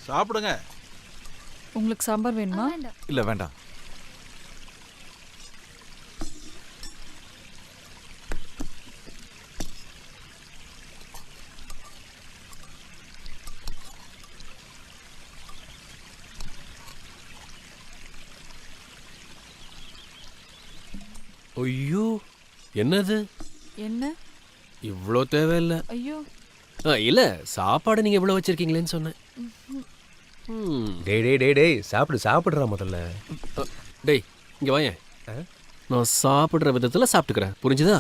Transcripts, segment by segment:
சாப்பிடுங்க. உங்களுக்கு சாம்பார் வேணுமா? இல்ல வேண்டாம். ஐயோ, என்னது? என்ன? இவ்வளோ தேவையில்ல. ஐயோ, இல்ல சாப்பாடு நீங்க இவ்வளோ வச்சிருக்கீங்களேன்னு சொன்னேன். டேய் டேய் டேய் டேய் சாப்பிடு சாப்பிடுறா முதல்ல. டேய் இங்க வாயேன். நான் சாப்பிடுற விதத்துல சாப்பிட்டுக்கிறேன், புரிஞ்சுதா?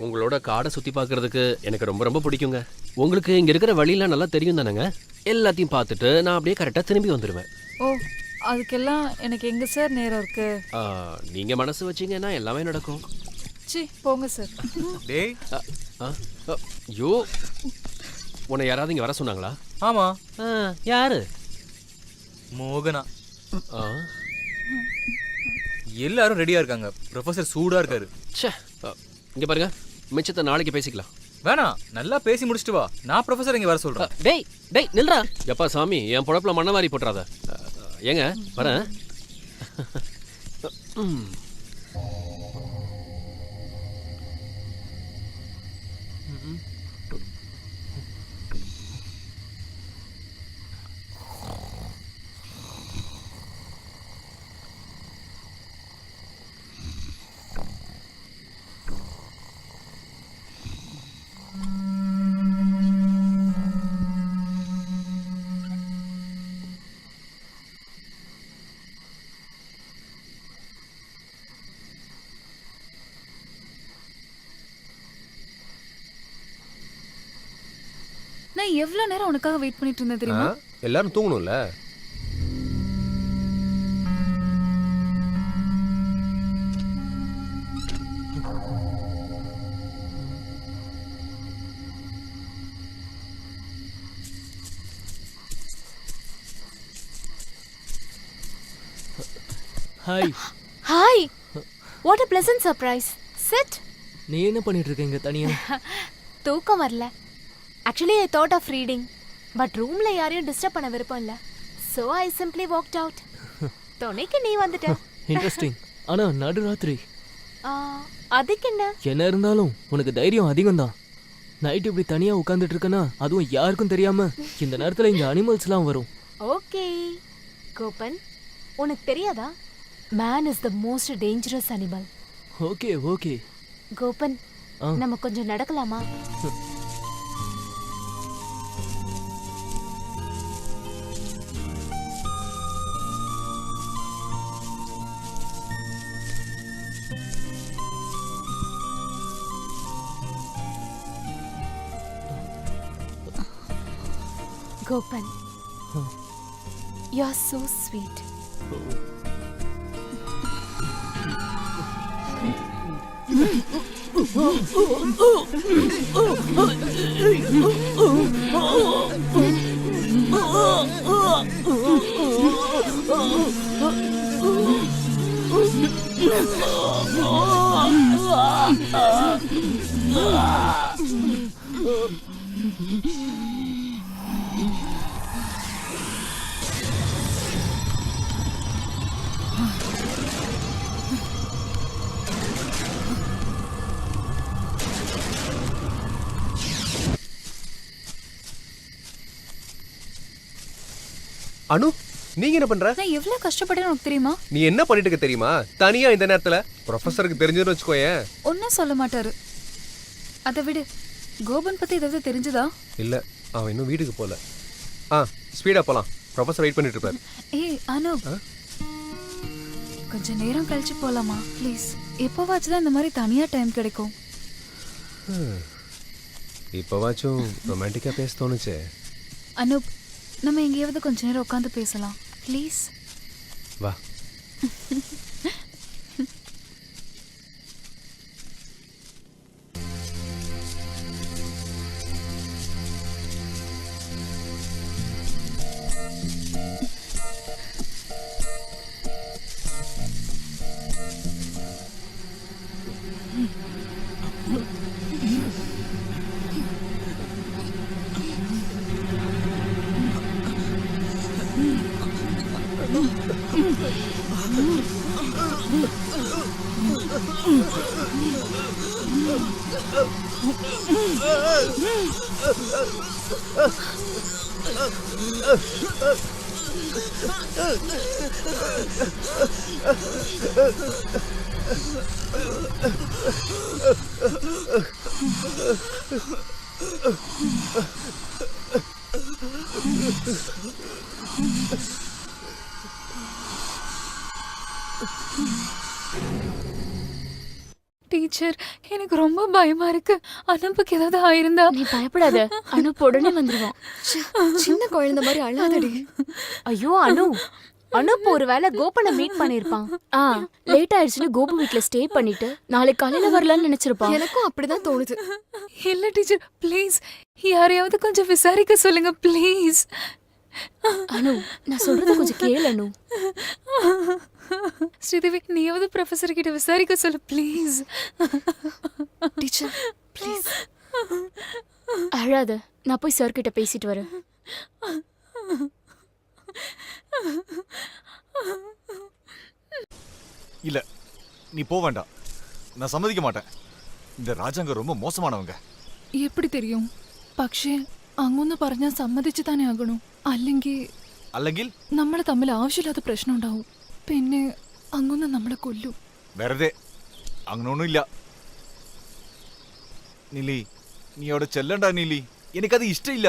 உங்களோட காடை சுத்தி பார்க்கறதுக்கு எனக்கு ரொம்ப ரொம்ப பிடிக்குங்க. உங்களுக்கு இங்க இருக்கிற வழியெல்லாம் நல்லா தெரியும் தானேங்க? எல்லாத்தையும் பார்த்துட்டு நான் அப்படியே கரெக்டாக திரும்பி வந்துடுவேன். ஓ, அதுக்கெல்லாம் எனக்கு எங்க சார் நேரம் இருக்கு? நீங்க மனசு வச்சீங்கன்னா எல்லாமே நடக்கும். சி போங்க சார். டேய். ஐயோ, உன்னை யாராவது இங்க வர சொன்னாங்களா? ஆமா. யாரு? மோகனா. எல்லாரும் ரெடியா இருக்காங்க. ப்ரொஃபசர் சூடா இருக்காரு. ச்சே, இங்க பாருங்க, மிச்சத்தை நாளைக்கு பேசிக்கலாம். வேணாம், நல்லா பேசி முடிச்சிட்டு வா. நான் ப்ரொஃபசர் இங்க வர சொல்றேன். டேய் டேய் நில்றா. எப்பா சாமி, என் பொழப்புல மண்ணவாரி போட்டுறாத. ஏங்க வரேன். நான் எவ்வளவு நேரம் உனக்காக வெயிட் பண்ணிட்டு இருந்தேன் தெரியுமா? எல்லாரும் தூங்கணும்ல. Hi. Hi. What a pleasant surprise. Sit. நீ என்ன பண்ணிட்டு இருக்க இங்க தனியா? தூக்கம் வரல. Actually I thought of reading, but roomல யாரையும் டிஸ்டர்ப் பண்ண விருப்பம் இல்ல. So I simply walked out. துணைக்கு நீ வந்துட்ட. இன்ட்ரெஸ்டிங். ஆனா நடுராத்திரி. அதுக்கு என்ன? என்ன இருந்தாலும் உனக்கு தைரியம் அதிகம் தான். நைட் இப்படி தனியா உட்கார்ந்துட்டு இருக்கனா, அதுவும் யாருக்கும் தெரியாம. இந்த நேரத்துல இங்க அனிமல்ஸ்லாம் வரும். ஓகே. கோபன், உனக்கு தெரியாதா? Man is the most dangerous animal. Okay okay. Gopan, நம்ம கொஞ்சம் நடக்கலாமா? Gopan, you're so sweet. அனு, நீங்க என்ன பண்ற? நான் எவ்வளவு கஷ்டப்பட்டேன்னு உனக்கு தெரியுமா? நீ என்ன பண்ணிட்டு இருக்க தெரியுமா? தனியா இந்த நேரத்துல ப்ரொஃபசருக்கு தெரிஞ்சதுன்னு வச்சுக்கோயேன். ஒன்னும் சொல்ல மாட்டாரு. அதை விடு. கோபன் பத்தி ஏதாவது தெரிஞ்சதா? இல்ல, அவன் இன்னும் வீட்டுக்கு போல. ஸ்பீடா போலாம். ப்ரொஃபசர் வெயிட் பண்ணிட்டு இருப்பாரு. ஏய் அனு, கொஞ்ச நேரம் கழிச்சு போலாமா ப்ளீஸ்? எப்போவாச்சும் இந்த மாதிரி தனியா டைம் கிடைக்கும். இப்போவாச்சும் ரொமான்டிக்கா பேச தோணுச்சே. அனூப், நம்ம எங்கேயாவது கொஞ்ச நேரம் உட்காந்து பேசலாம் ப்ளீஸ். வா. டீச்சர், எனக்கு ரொம்ப பயமா இருக்கு. அனுப்புக்கு ஏதாவது ஆயிருந்தா? நீ பயப்படாத, அனுப்பு உடனே வந்துருவான். சின்ன குழந்தை மாதிரி அழாதடி. ஐயோ அனு, அனுப்பு ஒருவேளை கோபனை மீட் பண்ணிருப்பான். லேட் ஆயிடுச்சுன்னு கோபு வீட்ல ஸ்டே பண்ணிட்டு நாளைக்கு காலையில வரலாம்னு நினைச்சிருப்பான். எனக்கும் அப்படிதான் தோணுது. இல்ல டீச்சர், ப்ளீஸ் யாரையாவது கொஞ்சம் விசாரிக்க சொல்லுங்க ப்ளீஸ். அனு, நான் சொல்றது கொஞ்சம் கேளு அனு. ஸ்ரீதேவி, நீயாவது ப்ரொஃபசர் கிட்ட விசாரிக்க சொல்லு ப்ளீஸ். Teacher please. அழாத, நான் போய் சார் கிட்ட பேசிட்டு வரேன். இல்ல, நீ போக வேண்டாம். நான் சம்மதிக்க மாட்டேன். இந்த ராஜாங்க ரொம்ப மோசமானவங்க. எப்படி தெரியும்? പക്ഷേ അങ്ങൊന്ന് പറഞ്ഞാൽ സമ്മതിച്ചു തന്നെ ആകണം. അല്ലെങ്കിൽ അല്ലെങ്കിൽ നമ്മൾ തമ്മിൽ ആവശ്യമില്ലാത്ത പ്രശ്നം ഉണ്ടാവും. പിന്നെ അങ്ങൊന്ന് നമ്മളെ കൊല്ലും. വെറുതെ അങ്ങനൊന്നുമില്ല. നീലി, നീ അവിടെ ചെല്ലണ്ട നീലി. എനിക്കത് ഇഷ്ടമില്ല.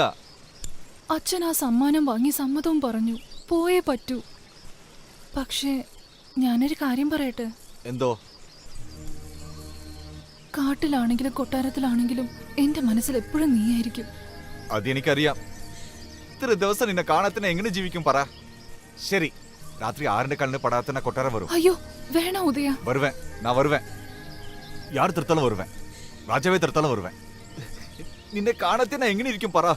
അച്ഛൻ ആ സമ്മാനം വാങ്ങി സമ്മതവും പറഞ്ഞു. പോയേ പറ്റൂ. പക്ഷേ ഞാനൊരു കാര്യം പറയട്ടെ. എന്തോ? കാട്ടിലാണെങ്കിലും കൊട്ടാരത്തിലാണെങ്കിലും എന്റെ മനസ്സിൽ എപ്പോഴും നീയായിരിക്കും. അതെനിക്കറിയാം. ഇത്ര ദിവസം നിന്നെ കാണാത്തന്നെ എങ്ങനെ ജീവിക്കും പറ. ശരി, രാത്രി 6 കണ്ണിന് പടാത്തന്നെ കൊട്ടാരം വരും. അയ്യോ വേണ ഉദയ. வருவேன், நான் வருவேன். யார் திருத்தாலும் வருவேன். ராஜாவே திருத்தாலும் வருவேன். നിന്നെ കാണാത്തന്നെ എങ്ങനെ ഇരിക്കും പറ.